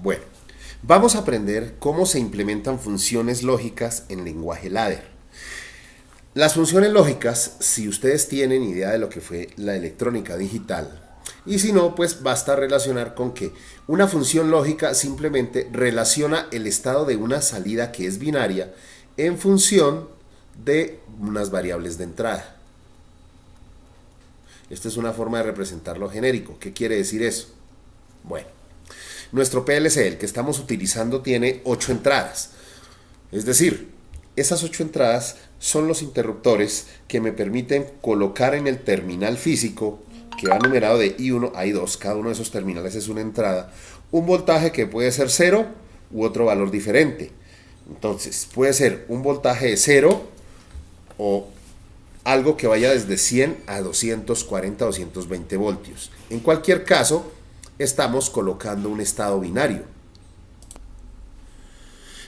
Bueno, vamos a aprender cómo se implementan funciones lógicas en lenguaje ladder. Las funciones lógicas, si ustedes tienen idea de lo que fue la electrónica digital, y si no, pues basta relacionar con que una función lógica simplemente relaciona el estado de una salida que es binaria en función de unas variables de entrada. Esta es una forma de representar lo genérico. ¿Qué quiere decir eso? Bueno, nuestro PLC, el que estamos utilizando, tiene 8 entradas. Es decir, esas 8 entradas son los interruptores que me permiten colocar en el terminal físico, que va numerado de I1 a I2, cada uno de esos terminales es una entrada, un voltaje que puede ser 0 u otro valor diferente. Entonces, puede ser un voltaje de 0 o algo que vaya desde 100 a 240, 220 voltios. En cualquier caso, estamos colocando un estado binario.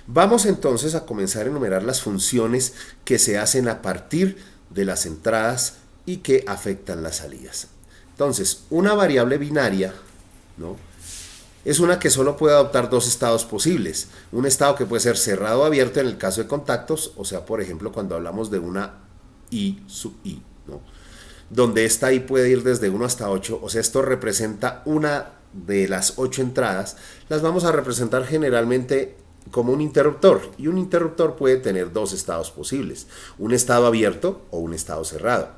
Vamos entonces a comenzar a enumerar las funciones que se hacen a partir de las entradas y que afectan las salidas. Entonces, una variable binaria, ¿no?, es una que solo puede adoptar dos estados posibles. Un estado que puede ser cerrado o abierto en el caso de contactos, o sea, por ejemplo, cuando hablamos de una I sub I, ¿no?, donde esta I puede ir desde 1 hasta 8, o sea, esto representa una de las 8 entradas, las vamos a representar generalmente como un interruptor, y un interruptor puede tener dos estados posibles, un estado abierto o un estado cerrado.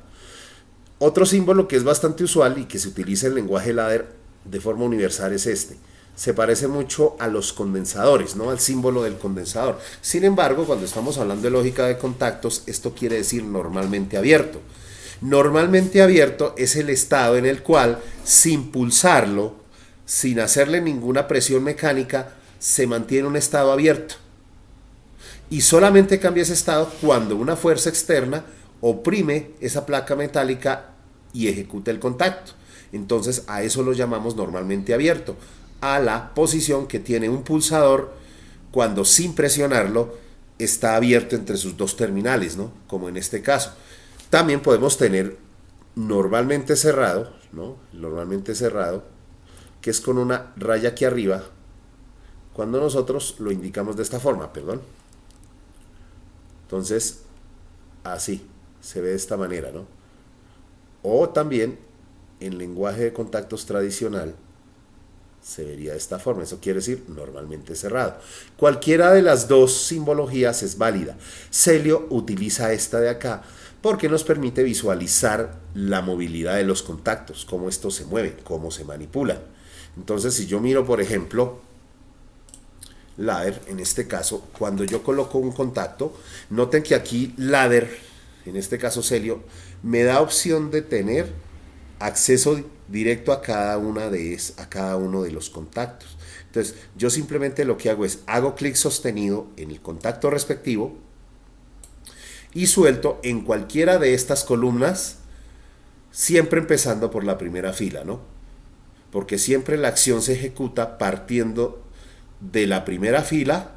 Otro símbolo que es bastante usual y que se utiliza en el lenguaje ladder de forma universal es este. Se parece mucho a los condensadores, ¿no?, al símbolo del condensador. Sin embargo, cuando estamos hablando de lógica de contactos, esto quiere decir normalmente abierto. Normalmente abierto es el estado en el cual, sin pulsarlo, sin hacerle ninguna presión mecánica, se mantiene un estado abierto. Y solamente cambia ese estado cuando una fuerza externa oprime esa placa metálica y ejecuta el contacto. Entonces a eso lo llamamos normalmente abierto, a la posición que tiene un pulsador cuando sin presionarlo está abierto entre sus dos terminales, ¿no?, como en este caso. También podemos tener normalmente cerrado, ¿no?, normalmente cerrado, que es con una raya aquí arriba, cuando nosotros lo indicamos de esta forma, perdón. Entonces, así se ve de esta manera, ¿no? O también en lenguaje de contactos tradicional se vería de esta forma. Eso quiere decir normalmente cerrado. Cualquiera de las dos simbologías es válida. Celio utiliza esta de acá porque nos permite visualizar la movilidad de los contactos, cómo estos se mueven, cómo se manipulan. Entonces, si yo miro, por ejemplo, ladder, en este caso, cuando yo coloco un contacto, noten que aquí ladder, en este caso Celio, me da opción de tener acceso directo a cada uno de los contactos. Entonces, yo simplemente lo que hago es, hago clic sostenido en el contacto respectivo y suelto en cualquiera de estas columnas, siempre empezando por la primera fila, ¿no? Porque siempre la acción se ejecuta partiendo de la primera fila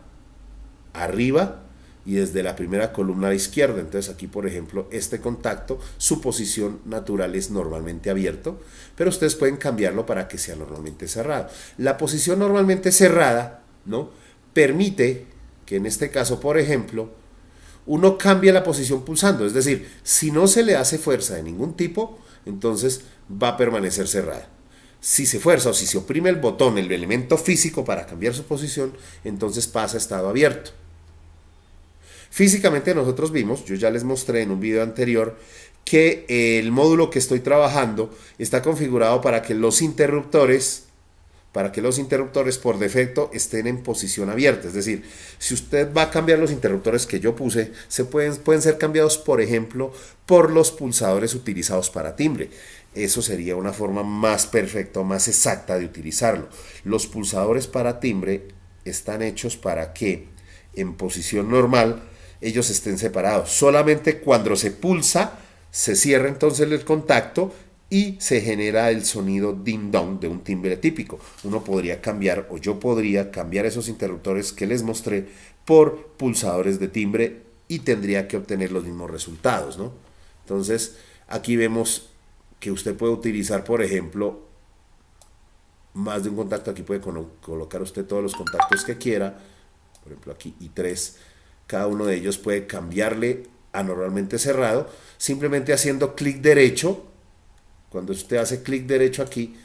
arriba y desde la primera columna a la izquierda. Entonces aquí, por ejemplo, este contacto, su posición natural es normalmente abierto, pero ustedes pueden cambiarlo para que sea normalmente cerrado. La posición normalmente cerrada, ¿no?, permite que en este caso, por ejemplo, uno cambie la posición pulsando. Es decir, si no se le hace fuerza de ningún tipo, entonces va a permanecer cerrada. Si se fuerza o si se oprime el botón, el elemento físico para cambiar su posición, entonces pasa a estado abierto. Físicamente nosotros vimos, yo ya les mostré en un video anterior, que el módulo que estoy trabajando está configurado para que los interruptores por defecto estén en posición abierta. Es decir, si usted va a cambiar los interruptores que yo puse, pueden ser cambiados, por ejemplo, por los pulsadores utilizados para timbre. Eso sería una forma más perfecta o más exacta de utilizarlo. Los pulsadores para timbre están hechos para que en posición normal ellos estén separados. Solamente cuando se pulsa se cierra entonces el contacto y se genera el sonido ding dong de un timbre típico. Uno podría cambiar, o yo podría cambiar esos interruptores que les mostré por pulsadores de timbre y tendría que obtener los mismos resultados, ¿no? Entonces aquí vemos que usted puede utilizar, por ejemplo, más de un contacto. Aquí puede colocar usted todos los contactos que quiera, por ejemplo aquí I3, cada uno de ellos puede cambiarle a normalmente cerrado, simplemente haciendo clic derecho. Cuando usted hace clic derecho aquí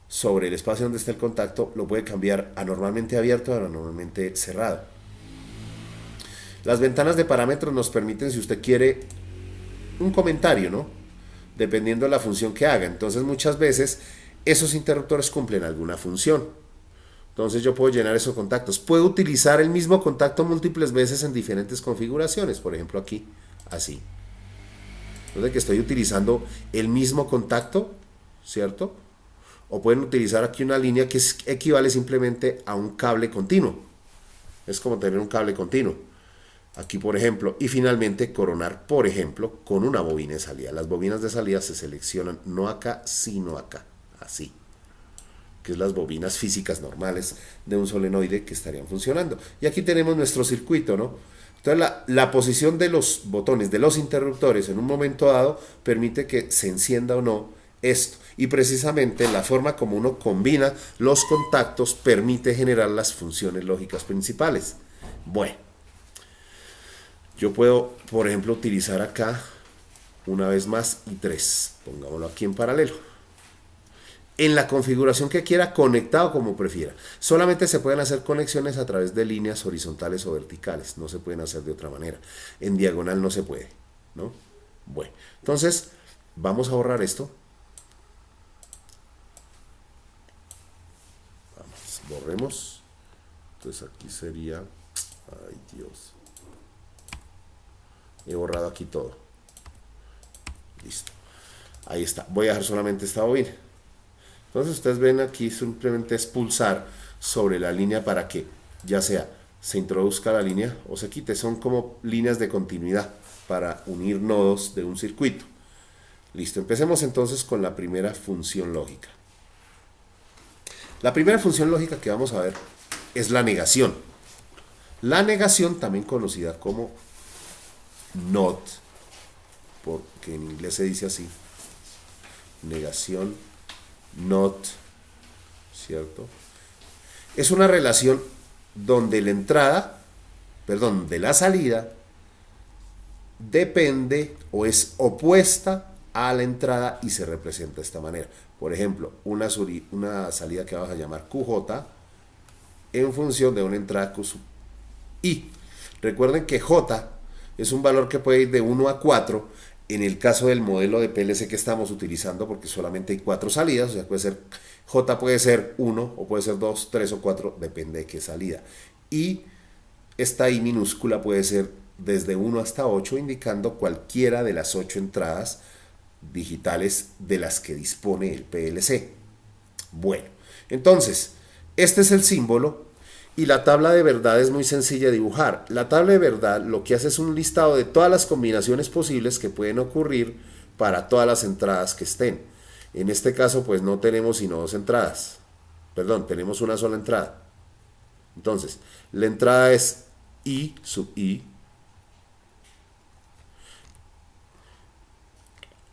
sobre el espacio donde está el contacto, lo puede cambiar a normalmente abierto a normalmente cerrado. Las ventanas de parámetros nos permiten, si usted quiere, un comentario, ¿no? Dependiendo de la función que haga. Entonces muchas veces esos interruptores cumplen alguna función. Entonces yo puedo llenar esos contactos. Puedo utilizar el mismo contacto múltiples veces en diferentes configuraciones. Por ejemplo aquí, así. Entonces que estoy utilizando el mismo contacto, ¿cierto? O pueden utilizar aquí una línea que equivale simplemente a un cable continuo. Es como tener un cable continuo. Aquí, por ejemplo, y finalmente coronar, por ejemplo, con una bobina de salida. Las bobinas de salida se seleccionan no acá, sino acá, así, que es las bobinas físicas normales de un solenoide que estarían funcionando. Y aquí tenemos nuestro circuito, ¿no? Entonces la posición de los botones, de los interruptores en un momento dado permite que se encienda o no esto. Y precisamente la forma como uno combina los contactos permite generar las funciones lógicas principales. Bueno, yo puedo, por ejemplo, utilizar acá una vez más I3. Pongámoslo aquí en paralelo. En la configuración que quiera, conectado como prefiera. Solamente se pueden hacer conexiones a través de líneas horizontales o verticales. No se pueden hacer de otra manera. En diagonal no se puede, ¿no? Bueno, entonces vamos a borrar esto. Vamos, borremos. Entonces aquí sería... Ay, Dios. He borrado aquí todo. Listo. Ahí está. Voy a dejar solamente esta bobina. Entonces ustedes ven aquí simplemente es pulsar sobre la línea para que ya sea se introduzca la línea o se quite. Son como líneas de continuidad para unir nodos de un circuito. Listo. Empecemos entonces con la primera función lógica. La primera función lógica que vamos a ver es la negación. La negación, también conocida como not, porque en inglés se dice así, negación, not, ¿cierto? Es una relación donde la entrada, perdón, de la salida depende o es opuesta a la entrada y se representa de esta manera. Por ejemplo, una salida que vamos a llamar QJ en función de una entrada Q sub I. Recuerden que J es un valor que puede ir de 1 a 4 en el caso del modelo de PLC que estamos utilizando, porque solamente hay 4 salidas, o sea, puede ser, J puede ser 1 o puede ser 2, 3 o 4, depende de qué salida. Y esta I minúscula puede ser desde 1 hasta 8, indicando cualquiera de las 8 entradas digitales de las que dispone el PLC. Bueno, entonces, este es el símbolo. Y la tabla de verdad es muy sencilla de dibujar. La tabla de verdad lo que hace es un listado de todas las combinaciones posibles que pueden ocurrir para todas las entradas que estén. En este caso, pues no tenemos sino 2 entradas. Perdón, tenemos una sola entrada. Entonces, la entrada es I sub I.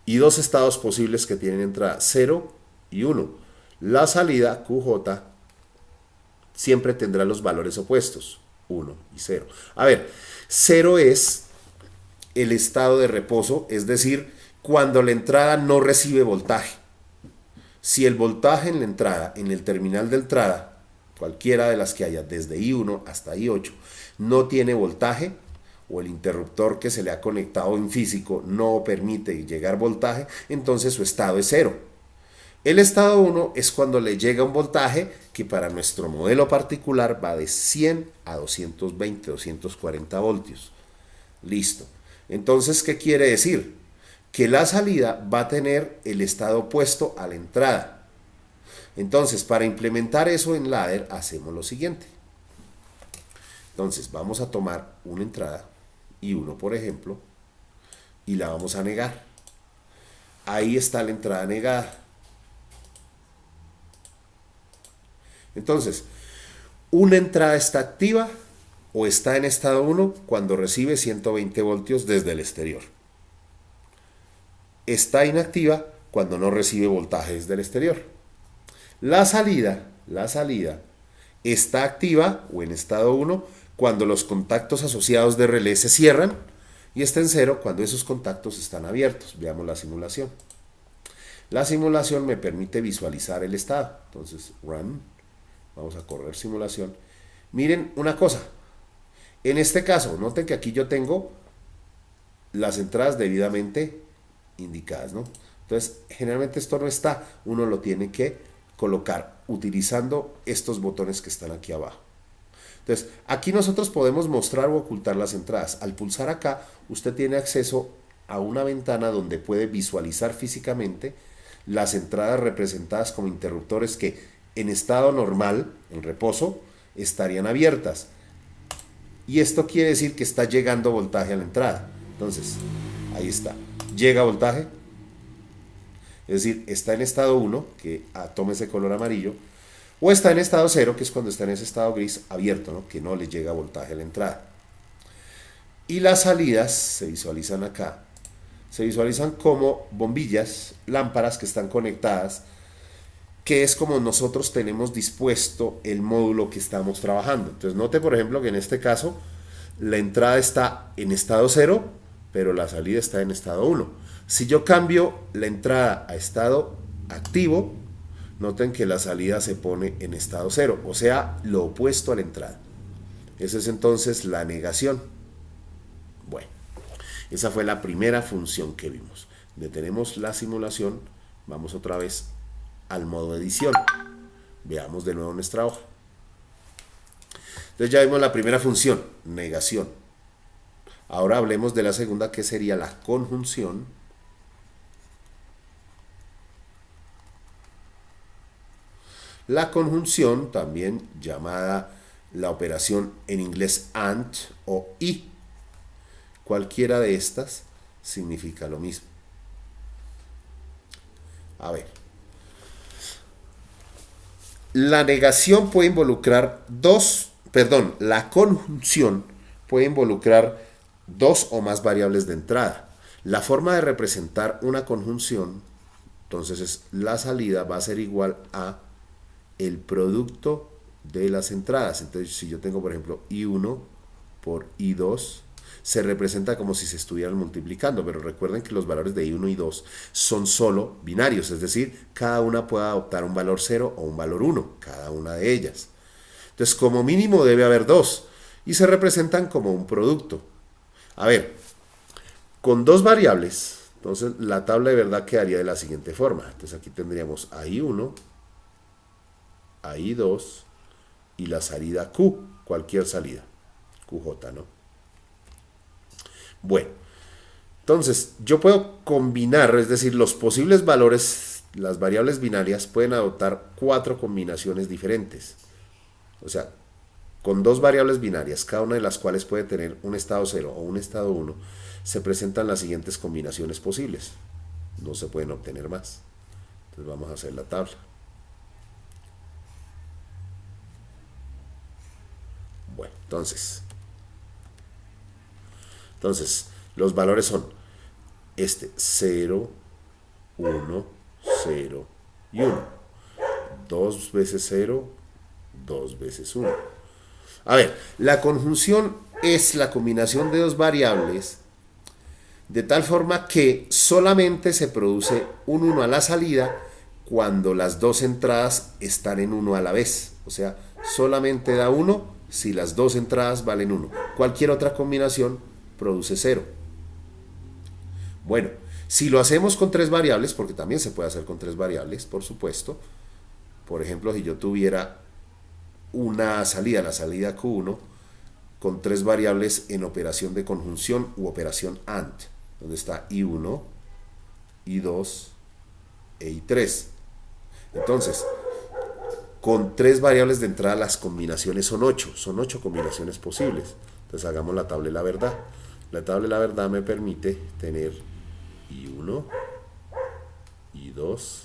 Y 2 estados posibles que tienen entrada, 0 y 1. La salida, QJ, siempre tendrá los valores opuestos, 1 y 0. A ver, 0 es el estado de reposo, es decir, cuando la entrada no recibe voltaje. Si el voltaje en la entrada, en el terminal de entrada, cualquiera de las que haya, desde I1 hasta I8, no tiene voltaje, o el interruptor que se le ha conectado en físico no permite llegar voltaje, entonces su estado es 0. El estado 1 es cuando le llega un voltaje que para nuestro modelo particular va de 100 a 220, 240 voltios. Listo. Entonces, ¿qué quiere decir? Que la salida va a tener el estado opuesto a la entrada. Entonces, para implementar eso en ladder, hacemos lo siguiente. Entonces, vamos a tomar una entrada, I1 por ejemplo, y la vamos a negar. Ahí está la entrada negada. Entonces, una entrada está activa o está en estado 1 cuando recibe 120 voltios desde el exterior. Está inactiva cuando no recibe voltaje desde el exterior. La salida está activa o en estado 1 cuando los contactos asociados de relé se cierran y está en 0 cuando esos contactos están abiertos. Veamos la simulación. La simulación me permite visualizar el estado. Entonces, run. Vamos a correr simulación. Miren una cosa. En este caso, noten que aquí yo tengo las entradas debidamente indicadas, ¿no? Entonces, generalmente esto no está. Uno lo tiene que colocar utilizando estos botones que están aquí abajo. Entonces, aquí nosotros podemos mostrar o ocultar las entradas. Al pulsar acá, usted tiene acceso a una ventana donde puede visualizar físicamente las entradas representadas como interruptores que en estado normal, en reposo, estarían abiertas. Y esto quiere decir que está llegando voltaje a la entrada. Entonces, ahí está. Llega voltaje. Es decir, está en estado 1, que toma ese color amarillo, o está en estado 0, que es cuando está en ese estado gris abierto, ¿no? Que no le llega voltaje a la entrada. Y las salidas se visualizan acá. Se visualizan como bombillas, lámparas que están conectadas, que es como nosotros tenemos dispuesto el módulo que estamos trabajando. Entonces note, por ejemplo, que en este caso la entrada está en estado 0, pero la salida está en estado 1. Si yo cambio la entrada a estado activo, noten que la salida se pone en estado 0, o sea, lo opuesto a la entrada. Esa es entonces la negación. Bueno, esa fue la primera función que vimos. Detenemos la simulación, vamos otra vez al modo edición. Veamos de nuevo nuestra hoja. Entonces ya vimos la primera función, negación. Ahora hablemos de la segunda, que sería la conjunción. La conjunción, también llamada la operación en inglés AND o y. Cualquiera de estas significa lo mismo. A ver. La negación puede involucrar la conjunción puede involucrar dos o más variables de entrada. La forma de representar una conjunción, entonces es la salida va a ser igual a el producto de las entradas. Entonces, si yo tengo, por ejemplo, I1 por I2, se representa como si se estuvieran multiplicando, pero recuerden que los valores de I1 y 2 son solo binarios, es decir, cada una puede adoptar un valor 0 o un valor 1, cada una de ellas. Entonces, como mínimo debe haber 2, y se representan como un producto. A ver, con dos variables, entonces la tabla de verdad quedaría de la siguiente forma. Entonces aquí tendríamos a I1, a I2 y la salida Q, cualquier salida, QJ, ¿no? Bueno, entonces yo puedo combinar, es decir, los posibles valores, las variables binarias pueden adoptar 4 combinaciones diferentes. O sea, con dos variables binarias, cada una de las cuales puede tener un estado 0 o un estado 1, se presentan las siguientes combinaciones posibles. No se pueden obtener más. Entonces vamos a hacer la tabla. Bueno, entonces los valores son 0, 1, 0 y 1. 2 veces 0, 2 veces 1. A ver, la conjunción es la combinación de dos variables de tal forma que solamente se produce un 1 a la salida cuando las dos entradas están en 1 a la vez. O sea, solamente da 1 si las dos entradas valen 1. Cualquier otra combinación produce 0. Bueno, si lo hacemos con tres variables, porque también se puede hacer con tres variables, por supuesto. Por ejemplo, si yo tuviera una salida, la salida Q1, con tres variables en operación de conjunción u operación AND, donde está I1, I2 e I3. Entonces, con tres variables de entrada las combinaciones son 8. Son 8 combinaciones posibles. Entonces hagamos la tabla de la verdad. La tabla de la verdad me permite tener I1, I2,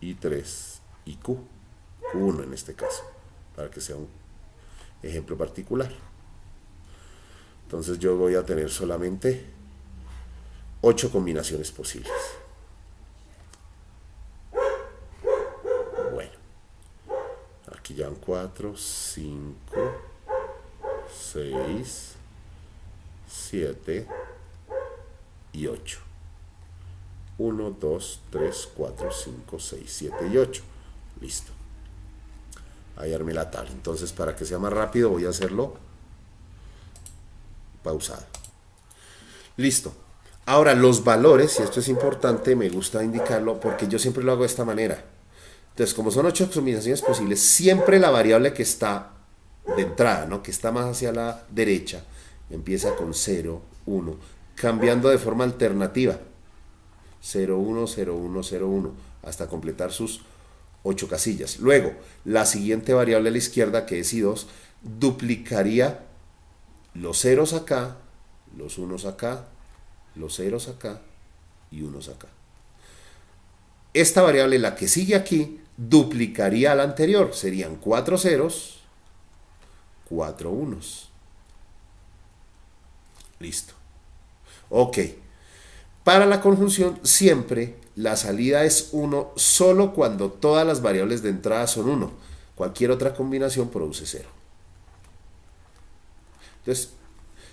I3 y Q. Q1 en este caso, para que sea un ejemplo particular. Entonces yo voy a tener solamente 8 combinaciones posibles. serían 4, 5, 6, 7 y 8. 1, 2, 3, 4, 5, 6, 7 y 8. Listo. Ahí armé la tabla. Entonces, para que sea más rápido, voy a hacerlo pausado. Listo. Ahora, los valores, y esto es importante, me gusta indicarlo porque yo siempre lo hago de esta manera. Entonces, como son 8 combinaciones posibles, siempre la variable que está de entrada, ¿no?, que está más hacia la derecha, empieza con 0, 1, cambiando de forma alternativa. 0, 1, 0, 1, 0, 1, hasta completar sus 8 casillas. Luego, la siguiente variable a la izquierda, que es I2, duplicaría los ceros acá, los unos acá, los ceros acá y unos acá. Esta variable, la que sigue aquí, duplicaría a la anterior. Serían 4 ceros, 4 unos. Listo. Ok. Para la conjunción, siempre la salida es 1 solo cuando todas las variables de entrada son 1. Cualquier otra combinación produce 0. Entonces,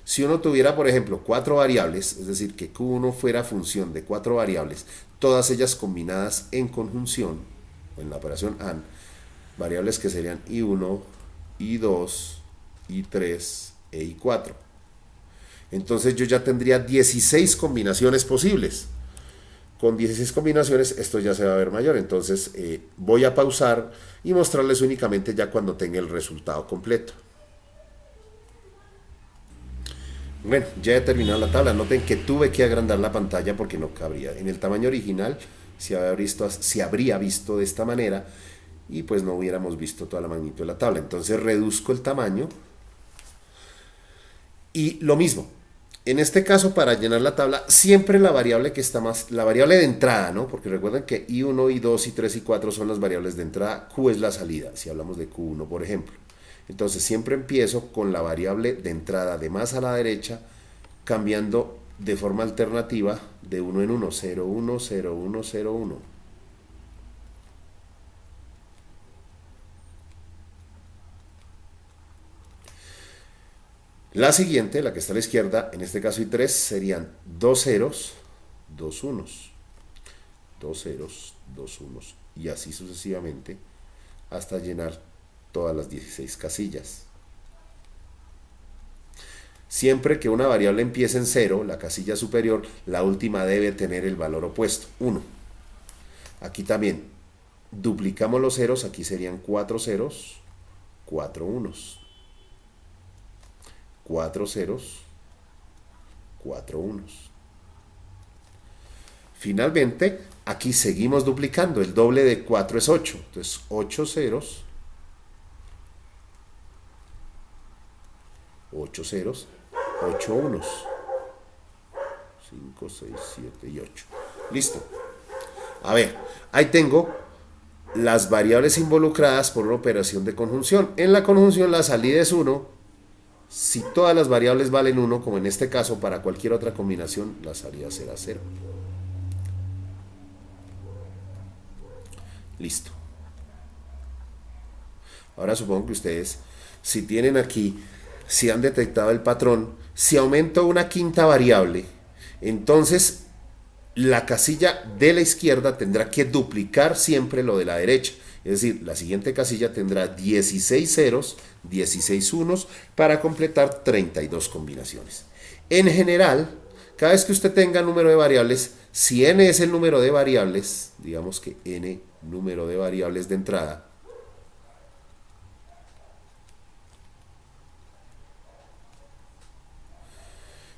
si uno tuviera, por ejemplo, 4 variables, es decir, que Q1 fuera función de 4 variables, todas ellas combinadas en conjunción, o en la operación AND, variables que serían I1, I2, I3 e I4. Entonces yo ya tendría 16 combinaciones posibles. Con 16 combinaciones esto ya se va a ver mayor. Entonces voy a pausar y mostrarles únicamente ya cuando tenga el resultado completo. Bueno, ya he terminado la tabla. Noten que tuve que agrandar la pantalla porque no cabría. En el tamaño original se habría visto de esta manera y pues no hubiéramos visto toda la magnitud de la tabla. Entonces reduzco el tamaño y lo mismo. En este caso, para llenar la tabla, siempre la variable que está más, la variable de entrada, ¿no? Porque recuerden que I1, I2, I3 y I4 son las variables de entrada, Q es la salida, si hablamos de Q1, por ejemplo. Entonces siempre empiezo con la variable de entrada de más a la derecha, cambiando de forma alternativa de 1 en 1, 0, 1, 0, 1, 0, 1. La siguiente, la que está a la izquierda, en este caso I3, serían 2 ceros, 2 unos, 2 ceros, 2 unos, y así sucesivamente hasta llenar todas las 16 casillas. Siempre que una variable empiece en 0, la casilla superior, la última debe tener el valor opuesto, 1. Aquí también duplicamos los ceros, aquí serían 4 ceros, 4 unos. 4 ceros, 4 unos. Finalmente, aquí seguimos duplicando. El doble de 4 es 8. Entonces, 8 ceros, 8 ceros, 8 unos. 5, 6, 7 y 8. Listo. A ver, ahí tengo las variables involucradas por una operación de conjunción. En la conjunción la salida es 1. Si todas las variables valen 1, como en este caso, para cualquier otra combinación, la salida será 0. Listo. Ahora supongo que ustedes, si tienen aquí, si han detectado el patrón, si aumento una quinta variable, entonces la casilla de la izquierda tendrá que duplicar siempre lo de la derecha. Es decir, la siguiente casilla tendrá 16 ceros, 16 unos, para completar 32 combinaciones. En general, cada vez que usted tenga número de variables, si n es el número de variables, digamos que n número de variables de entrada,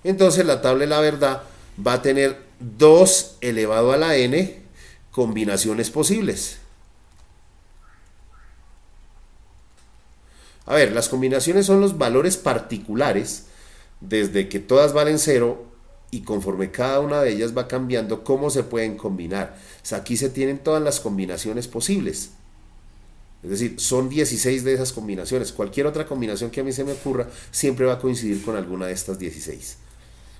entonces la tabla de la verdad va a tener 2 elevado a la n combinaciones posibles. A ver, las combinaciones son los valores particulares desde que todas valen 0 y conforme cada una de ellas va cambiando, cómo se pueden combinar. O sea, aquí se tienen todas las combinaciones posibles. Es decir, son 16 de esas combinaciones. Cualquier otra combinación que a mí se me ocurra siempre va a coincidir con alguna de estas 16.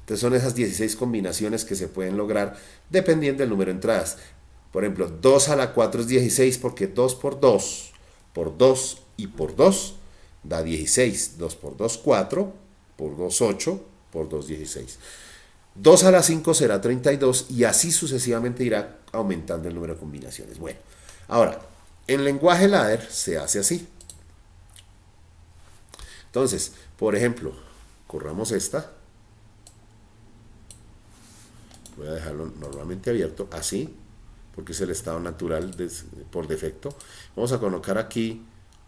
Entonces son esas 16 combinaciones que se pueden lograr dependiendo del número de entradas. Por ejemplo, 2 a la 4 es 16 porque 2 por 2 por 2 y por 2 da 16. 2 por 2, 4, por 2, 8, por 2, 16. 2 a la 5 será 32 y así sucesivamente irá aumentando el número de combinaciones. Bueno, ahora, en lenguaje ladder se hace así. Entonces, por ejemplo, corramos esta. Voy a dejarlo normalmente abierto, así, porque es el estado natural por defecto. Vamos a colocar aquí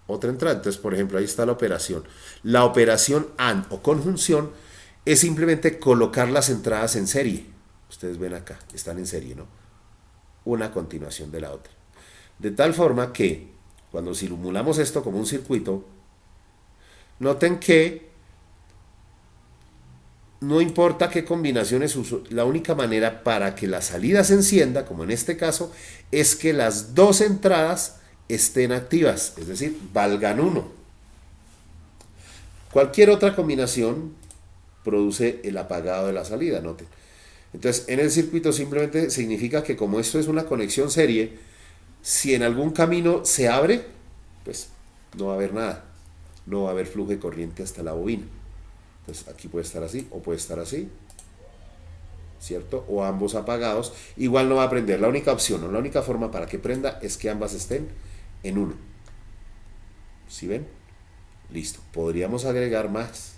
otra entrada. Entonces, por ejemplo, ahí está la operación. La operación AND o conjunción es simplemente colocar las entradas en serie. Ustedes ven acá, están en serie, ¿no? Una a continuación de la otra. De tal forma que, cuando simulamos esto como un circuito, noten que no importa qué combinaciones uso, la única manera para que la salida se encienda, como en este caso, es que las dos entradas estén activas, es decir, valgan 1. Cualquier otra combinación produce el apagado de la salida, noten. Entonces, en el circuito simplemente significa que como esto es una conexión serie, si en algún camino se abre, pues no va a haber nada, no va a haber flujo de corriente hasta la bobina. Entonces aquí puede estar así o puede estar así, ¿cierto? O ambos apagados. Igual no va a prender. La única opción o la única forma para que prenda es que ambas estén en 1. ¿Sí ven? Listo. Podríamos agregar más.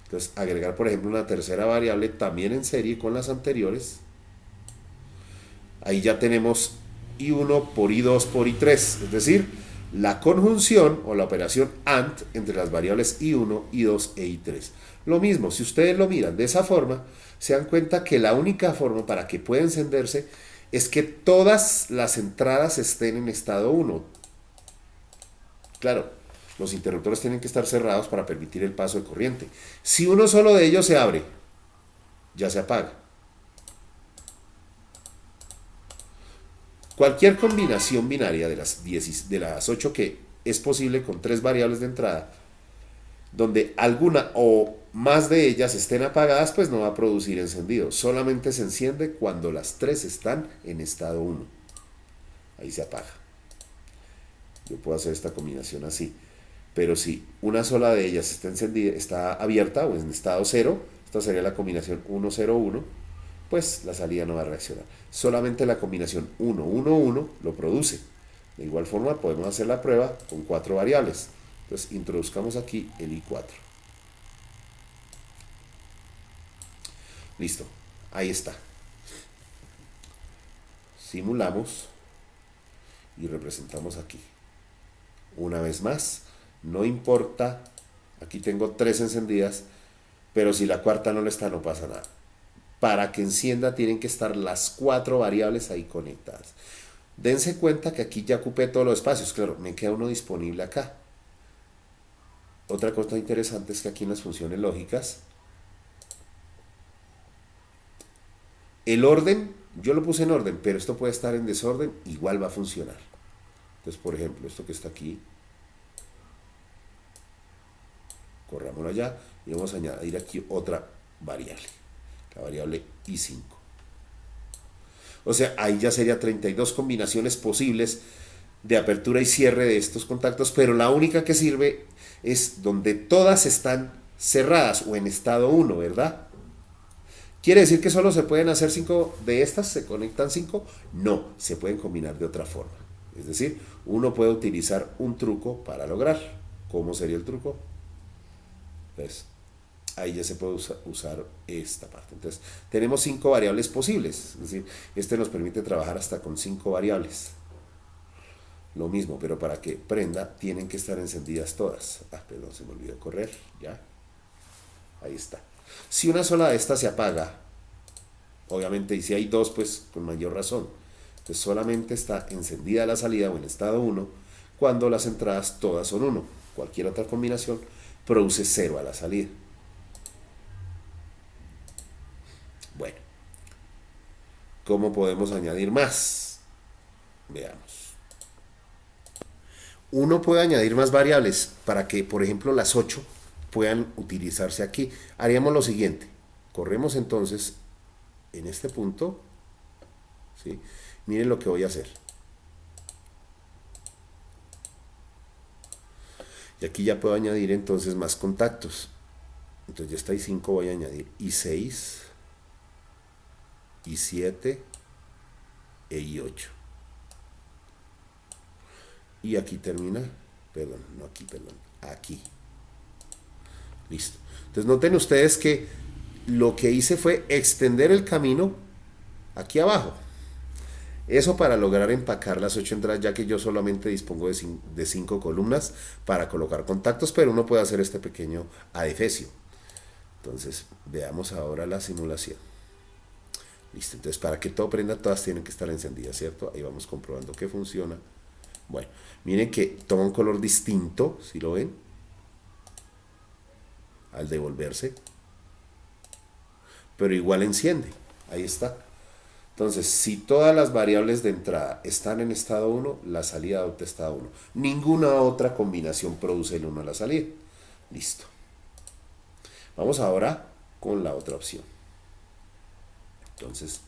Entonces agregar por ejemplo una tercera variable también en serie con las anteriores. Ahí ya tenemos I1 por I2 por I3. Es decir, la conjunción o la operación AND entre las variables I1, I2 e I3. Lo mismo, si ustedes lo miran de esa forma, se dan cuenta que la única forma para que pueda encenderse es que todas las entradas estén en estado 1. Claro, los interruptores tienen que estar cerrados para permitir el paso de corriente. Si uno solo de ellos se abre, ya se apaga. Cualquier combinación binaria de las 8 que es posible con 3 variables de entrada, donde alguna o más de ellas estén apagadas, pues no va a producir encendido. Solamente se enciende cuando las 3 están en estado 1. Ahí se apaga. Yo puedo hacer esta combinación así. Pero si una sola de ellas está encendida, está abierta o en estado 0, esta sería la combinación 1, 0, 1, pues la salida no va a reaccionar. Solamente la combinación 1, 1, 1 lo produce. De igual forma podemos hacer la prueba con 4 variables. Entonces introduzcamos aquí el I4. Listo, ahí está. Simulamos y representamos aquí. Una vez más, no importa, aquí tengo 3 encendidas, pero si la cuarta no lo está, no pasa nada. Para que encienda tienen que estar las 4 variables ahí conectadas. Dense cuenta que aquí ya ocupé todos los espacios. Claro, me queda uno disponible acá. Otra cosa interesante es que aquí en las funciones lógicas, el orden, yo lo puse en orden, pero esto puede estar en desorden, igual va a funcionar. Entonces, por ejemplo, esto que está aquí, corrámoslo allá y vamos a añadir aquí otra variable, la variable I5. O sea, ahí ya sería 32 combinaciones posibles de apertura y cierre de estos contactos, pero la única que sirve es donde todas están cerradas o en estado 1, ¿verdad? ¿Quiere decir que solo se pueden hacer 5 de estas? ¿Se conectan 5? No, se pueden combinar de otra forma. Es decir, uno puede utilizar un truco para lograr. ¿Cómo sería el truco? Pues ahí ya se puede usar esta parte. Entonces, tenemos 5 variables posibles. Es decir, este nos permite trabajar hasta con 5 variables. Lo mismo, pero para que prenda, tienen que estar encendidas todas. Perdón, se me olvidó correr. Ya. Ahí está. Si una sola de estas se apaga, obviamente, y si hay 2, pues con mayor razón. Entonces, solamente está encendida la salida o en estado 1 cuando las entradas todas son 1. Cualquier otra combinación produce 0 a la salida. Bueno, ¿cómo podemos añadir más? Veamos. Uno puede añadir más variables para que, por ejemplo, las 8 puedan utilizarse aquí. Haríamos lo siguiente. Corremos entonces en este punto. ¿Sí? Miren lo que voy a hacer. Y aquí ya puedo añadir entonces más contactos. Entonces ya está I5, voy a añadir I6, I7 e I8. Y aquí termina, perdón, no aquí, perdón, aquí. Listo. Entonces noten ustedes que lo que hice fue extender el camino aquí abajo. Eso para lograr empacar las 8 entradas, ya que yo solamente dispongo de 5 columnas para colocar contactos, pero uno puede hacer este pequeño adefesio. Entonces, veamos ahora la simulación. Listo, entonces para que todo prenda, todas tienen que estar encendidas, ¿cierto? Ahí vamos comprobando que funciona. Bueno, miren que toma un color distinto, si lo ven, al devolverse, pero igual enciende. Ahí está. Entonces, si todas las variables de entrada están en estado 1, la salida adopta estado 1. Ninguna otra combinación produce el 1 a la salida. Listo. Vamos ahora con la otra opción. Entonces,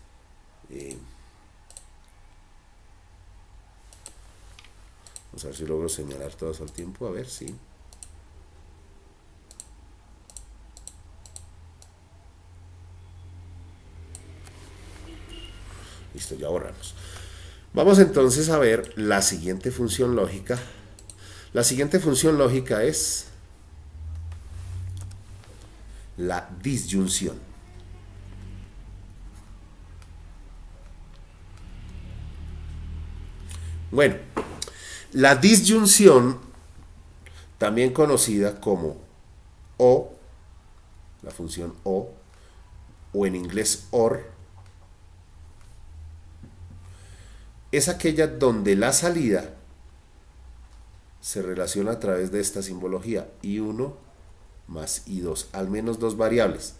vamos a ver si logro señalar todas al tiempo. A ver, sí. Listo, ya borramos. Vamos entonces a ver la siguiente función lógica. La siguiente función lógica es la disyunción. Bueno, la disyunción, también conocida como o, la función o en inglés OR, es aquella donde la salida se relaciona a través de esta simbología, I1 más I2, al menos dos variables.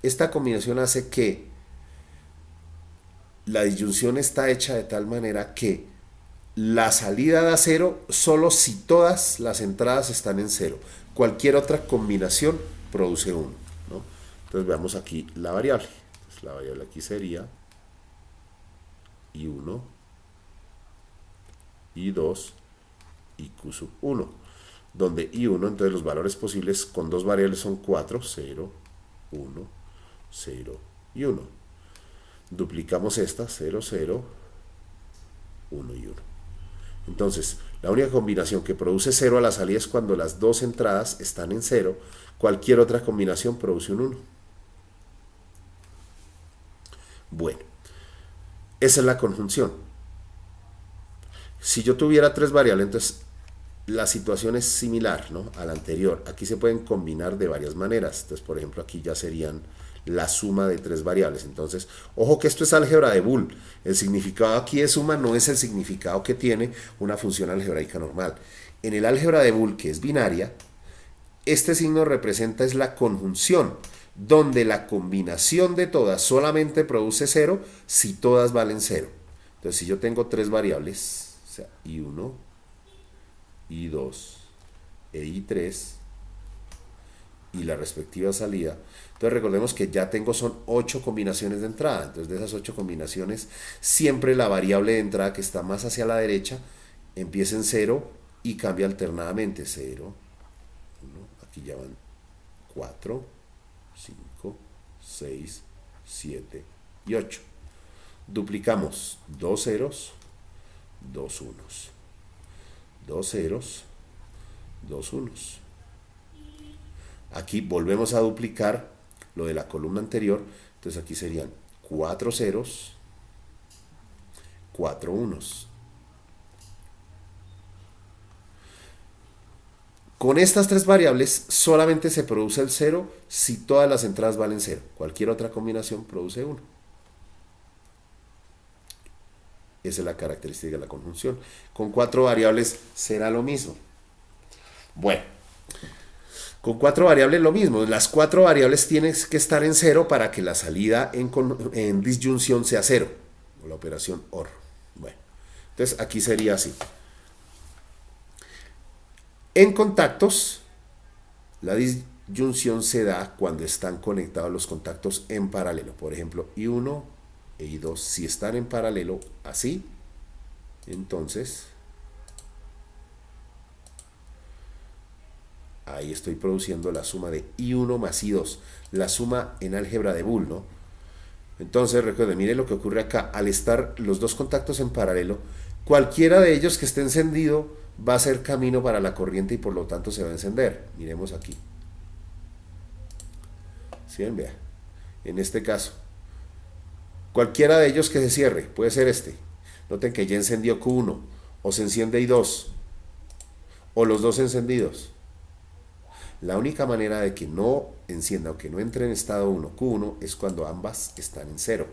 Esta combinación hace que la disyunción está hecha de tal manera que la salida da 0 solo si todas las entradas están en 0. Cualquier otra combinación produce 1, ¿no? Entonces veamos aquí la variable. Entonces, la variable aquí sería I1, I2 y Q sub 1, donde I1, entonces los valores posibles con dos variables son 4, 0, 1, 0 y 1. Duplicamos esta, 0, 0, 1 y 1. Entonces, la única combinación que produce 0 a la salida es cuando las dos entradas están en 0. Cualquier otra combinación produce un 1. Bueno, esa es la conjunción. Si yo tuviera tres variables, entonces la situación es similar, ¿no?, a la anterior. Aquí se pueden combinar de varias maneras. Entonces, por ejemplo, aquí ya serían la suma de tres variables. Entonces, ojo que esto es álgebra de Boole. El significado aquí de suma no es el significado que tiene una función algebraica normal. En el álgebra de Boole, que es binaria, este signo representa es la conjunción, donde la combinación de todas solamente produce 0 si todas valen 0. Entonces, si yo tengo tres variables, o sea, I1, I2 e I3, y la respectiva salida, entonces recordemos que ya tengo son 8 combinaciones de entrada. Entonces, de esas 8 combinaciones, siempre la variable de entrada que está más hacia la derecha empieza en 0 y cambia alternadamente. 0, 1, aquí ya van 4, 5, 6, 7 y 8. Duplicamos 2 ceros, 2 unos, 2 ceros, 2 unos. Aquí volvemos a duplicar lo de la columna anterior. Entonces aquí serían 4 ceros, 4 unos. Con estas tres variables solamente se produce el 0 si todas las entradas valen 0. Cualquier otra combinación produce 1. Esa es la característica de la conjunción. Con 4 variables será lo mismo. Bueno, con 4 variables lo mismo. Las 4 variables tienen que estar en 0 para que la salida en disyunción sea 0. O la operación OR. Bueno, entonces aquí sería así. En contactos, la disyunción se da cuando están conectados los contactos en paralelo. Por ejemplo, I1 e I2, si están en paralelo así, entonces Ahí estoy produciendo la suma de I1 más I2, la suma en álgebra de Boole, ¿no? Entonces, recuerden, miren lo que ocurre acá. Al estar los dos contactos en paralelo, cualquiera de ellos que esté encendido va a ser camino para la corriente y por lo tanto se va a encender. Miremos aquí. ¿Sí ven? Vea. En este caso, cualquiera de ellos que se cierre, puede ser este. Noten que ya encendió Q1, o se enciende I2, o los dos encendidos. La única manera de que no encienda o que no entre en estado 1 Q1 es cuando ambas están en 0.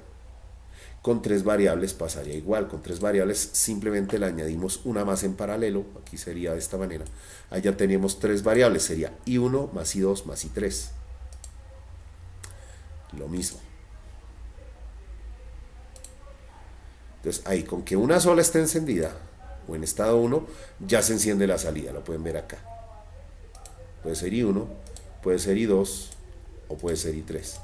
Con tres variables pasaría igual. Con tres variables simplemente le añadimos una más en paralelo. Aquí sería de esta manera. Allá tenemos tres variables. Sería I1 más I2 más I3. Lo mismo. Entonces ahí con que una sola esté encendida o en estado 1 ya se enciende la salida. Lo pueden ver acá. Puede ser I1, puede ser I2 o puede ser I3.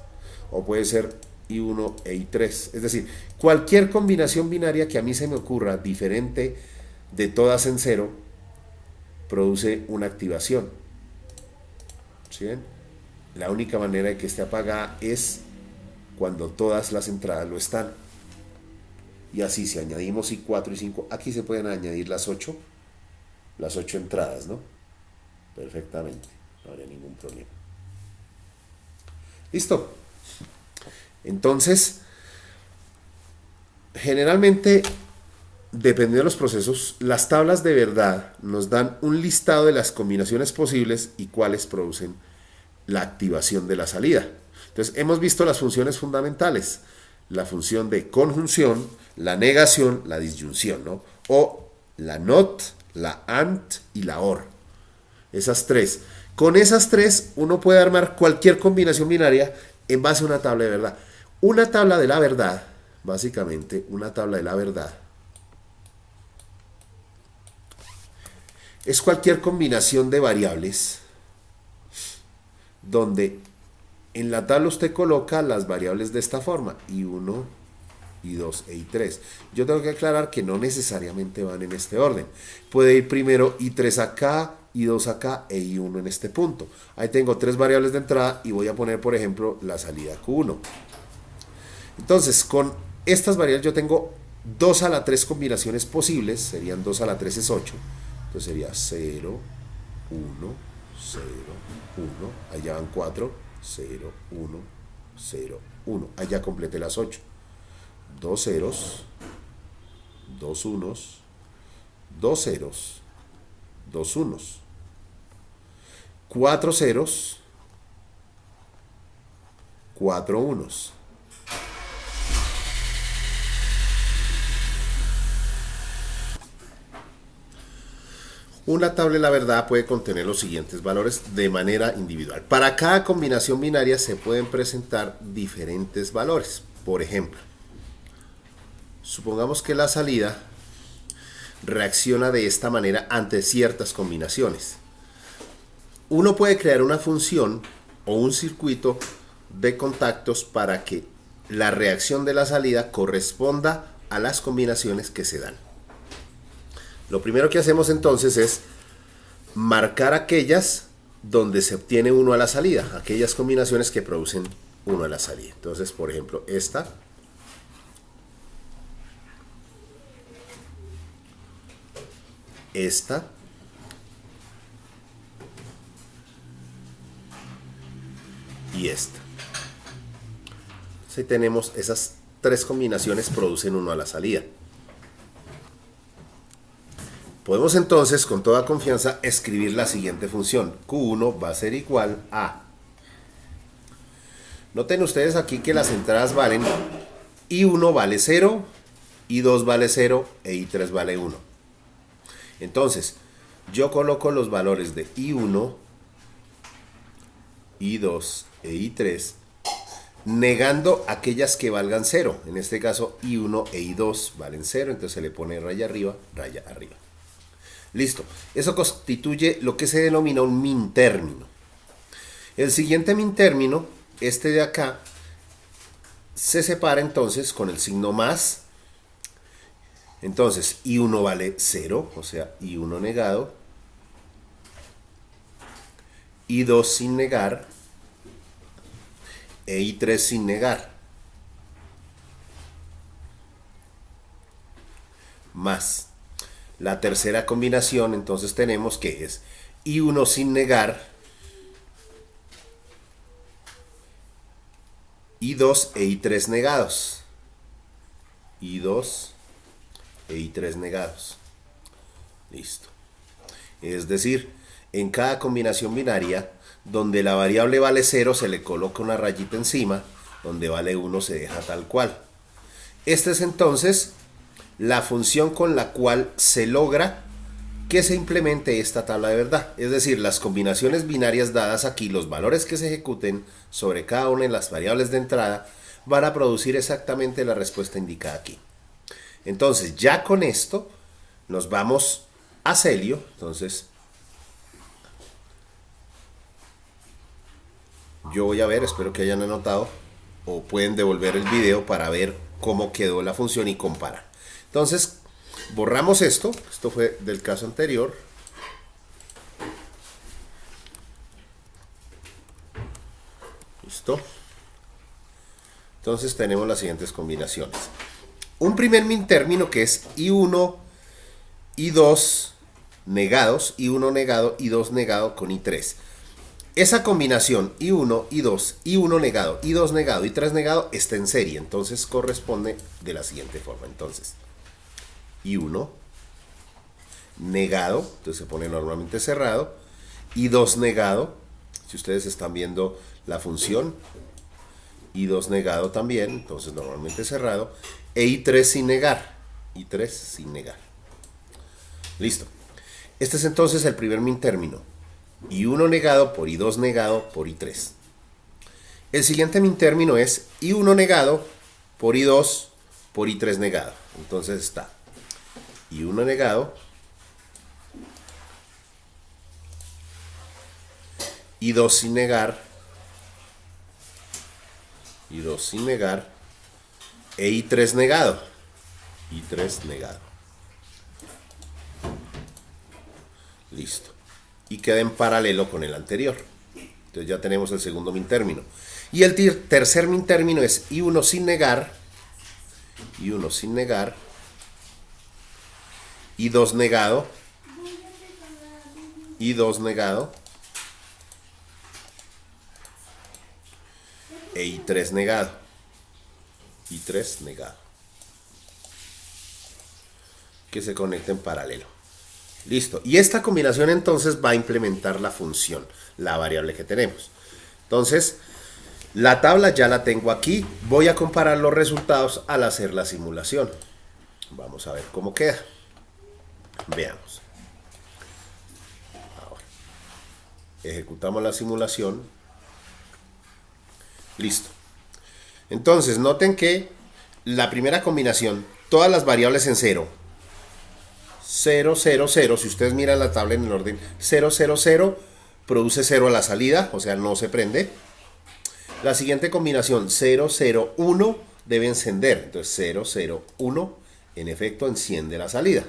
O puede ser I1 e I3. Es decir, cualquier combinación binaria que a mí se me ocurra diferente de todas en 0 produce una activación. ¿Sí ven? La única manera de que esté apagada es cuando todas las entradas lo están. Y así si añadimos I4 y 5, aquí se pueden añadir las 8 entradas, ¿no? Perfectamente, no habría ningún problema. Listo. Entonces, generalmente, dependiendo de los procesos, las tablas de verdad nos dan un listado de las combinaciones posibles y cuáles producen la activación de la salida. Entonces, hemos visto las funciones fundamentales: la función de conjunción, la negación, la disyunción, ¿no? O la NOT, la AND y la OR. Esas tres. Con esas tres uno puede armar cualquier combinación binaria en base a una tabla de verdad. Una tabla de la verdad, básicamente, una tabla de la verdad es cualquier combinación de variables donde en la tabla usted coloca las variables de esta forma: I1, I2 e I3. Yo tengo que aclarar que no necesariamente van en este orden. Puede ir primero I3 acá, I2 acá e I1 en este punto. Ahí tengo tres variables de entrada y voy a poner, por ejemplo, la salida Q1. Entonces, con estas variables yo tengo 2 a la 3 combinaciones posibles. Serían 2 a la 3 es 8. Entonces sería 0, 1, 0, 1. Allá van 4, 0, 1, 0, 1. Allá completé las 8. 2 ceros, 2 unos, 2 ceros, 2 unos, 4 ceros, 4 unos. Una tabla de la verdad puede contener los siguientes valores de manera individual. Para cada combinación binaria se pueden presentar diferentes valores. Por ejemplo, supongamos que la salida reacciona de esta manera ante ciertas combinaciones. Uno puede crear una función o un circuito de contactos para que la reacción de la salida corresponda a las combinaciones que se dan. Lo primero que hacemos entonces es marcar aquellas donde se obtiene 1 a la salida, aquellas combinaciones que producen 1 a la salida. Entonces, por ejemplo, esta, y esta. Si tenemos esas tres combinaciones, producen 1 a la salida. Podemos entonces, con toda confianza, escribir la siguiente función. Q1 va a ser igual a... Noten ustedes aquí que las entradas valen I1 vale 0, I2 vale 0 e I3 vale 1. Entonces, yo coloco los valores de I1, I2 e I3, negando aquellas que valgan 0. En este caso, I1 e I2 valen 0, entonces se le pone raya arriba, raya arriba. Listo. Eso constituye lo que se denomina un min término. El siguiente min término, este de acá, se separa entonces con el signo más. Entonces, I1 vale 0, o sea, I1 negado. I2 sin negar e I3 sin negar, más la tercera combinación. Entonces tenemos que es I1 sin negar, I2 e I3 negados, I2 e I3 negados. Listo. Es decir, en cada combinación binaria, donde la variable vale 0 se le coloca una rayita encima, donde vale 1 se deja tal cual. Esta es entonces la función con la cual se logra que se implemente esta tabla de verdad. Es decir, las combinaciones binarias dadas aquí, los valores que se ejecuten sobre cada una de las variables de entrada, van a producir exactamente la respuesta indicada aquí. Entonces, ya con esto, nos vamos a Celio. Entonces, yo voy a ver, espero que hayan anotado, o pueden devolver el video para ver cómo quedó la función y comparar. Entonces, borramos esto. Esto fue del caso anterior. Listo. Entonces tenemos las siguientes combinaciones. Un primer min término que es I1, I2 negados, I1 negado, I2 negado con I3. Esa combinación I1, I2, I1 negado, I2 negado, I3 negado está en serie. Entonces corresponde de la siguiente forma. Entonces, I1 negado, entonces se pone normalmente cerrado, I2 negado, si ustedes están viendo la función, I2 negado también, entonces normalmente cerrado, e I3 sin negar, I3 sin negar. Listo. Este es entonces el primer min término, I1 negado por I2 negado por I3. El siguiente min término es I1 negado por I2 por I3 negado. Entonces está I1 negado, I2 sin negar, I2 sin negar, e I3 negado, I3 negado. Listo. Y queda en paralelo con el anterior. Entonces ya tenemos el segundo min término. Y el tercer min término es I1 sin negar, I1 sin negar, I2 negado, I2 negado, e I3 negado, I3 negado, que se conecta en paralelo. Listo. Y esta combinación entonces va a implementar la función, la variable que tenemos. Entonces, la tabla ya la tengo aquí. Voy a comparar los resultados al hacer la simulación. Vamos a ver cómo queda. Veamos. Ahora, ejecutamos la simulación. Listo. Entonces, noten que la primera combinación, todas las variables en 0. 0, 0, 0, si ustedes miran la tabla en el orden 0, 0, 0, produce 0 a la salida, o sea, no se prende. La siguiente combinación 0, 0, 1 debe encender, entonces 0, 0, 1, en efecto enciende la salida.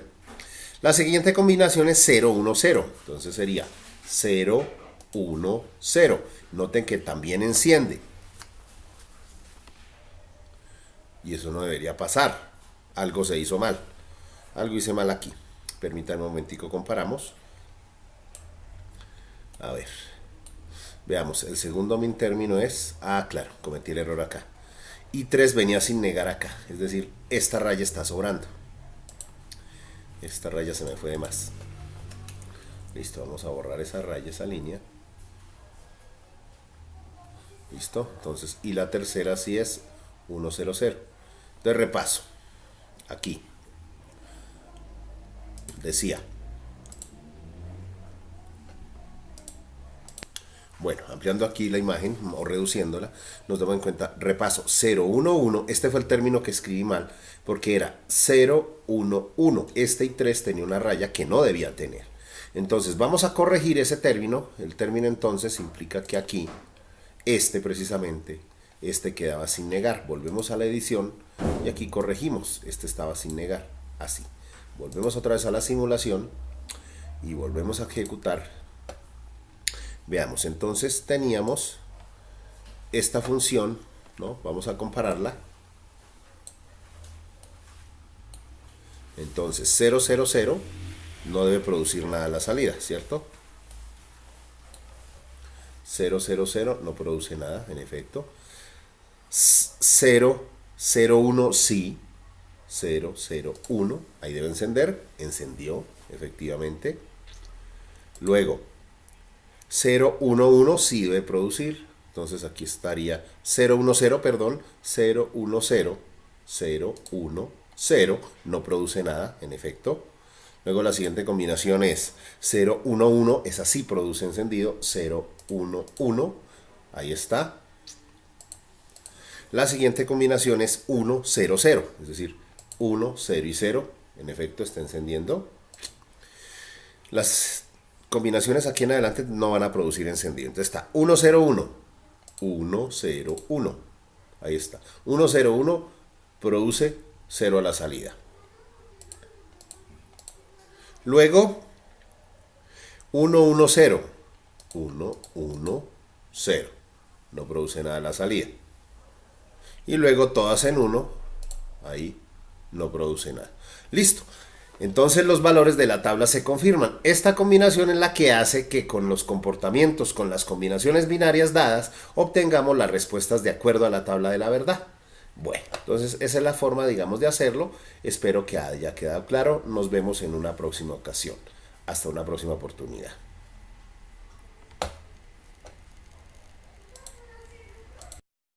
La siguiente combinación es 0, 1, 0, entonces sería 0, 1, 0. Noten que también enciende. Y eso no debería pasar, algo se hizo mal, algo hice mal aquí. Permítanme un momentico, comparamos. A ver, veamos, el segundo min término es, claro, cometí el error acá. I3 venía sin negar acá, es decir, esta raya está sobrando. Esta raya se me fue de más. Listo, vamos a borrar esa raya, esa línea. Listo, entonces, y la tercera sí es 1, 0, 0. Entonces repaso, aquí. Decía, bueno, ampliando aquí la imagen o reduciéndola, nos damos en cuenta, repaso, 0, 1, 1, este fue el término que escribí mal, porque era 0, 1, 1, este I3 tenía una raya que no debía tener. Entonces vamos a corregir ese término, el término entonces implica que aquí, precisamente, quedaba sin negar. Volvemos a la edición y aquí corregimos, estaba sin negar, así. Volvemos otra vez a la simulación y volvemos a ejecutar. Veamos, entonces teníamos esta función, ¿no? Vamos a compararla. Entonces 0, 0, 0 no debe producir nada a la salida, ¿cierto? 0, 0, 0 no produce nada, en efecto. 0, 0, 1 sí. 0, 0, 1, ahí debe encender, encendió, efectivamente. Luego, 0, 1, 1 sí debe producir, entonces aquí estaría 0, 1, 0, perdón, 0, 1, 0, 0, 1, 0, no produce nada, en efecto. Luego la siguiente combinación es 0, 1, 1, esa sí produce encendido, 0, 1, 1, ahí está. La siguiente combinación es 1, 0, 0, es decir, 1, 0 y 0, en efecto está encendiendo. Las combinaciones aquí en adelante no van a producir encendido. Entonces está 1, 0, 1, 1, 0, 1, ahí está. 1, 0, 1 produce 0 a la salida. Luego 1, 1, 0, 1, 1, 0, no produce nada a la salida. Y luego todas en 1, ahí no produce nada. Listo. Entonces los valores de la tabla se confirman. Esta combinación es la que hace que con los comportamientos, con las combinaciones binarias dadas, obtengamos las respuestas de acuerdo a la tabla de la verdad. Bueno, entonces esa es la forma, digamos, de hacerlo. Espero que haya quedado claro. Nos vemos en una próxima ocasión. Hasta una próxima oportunidad.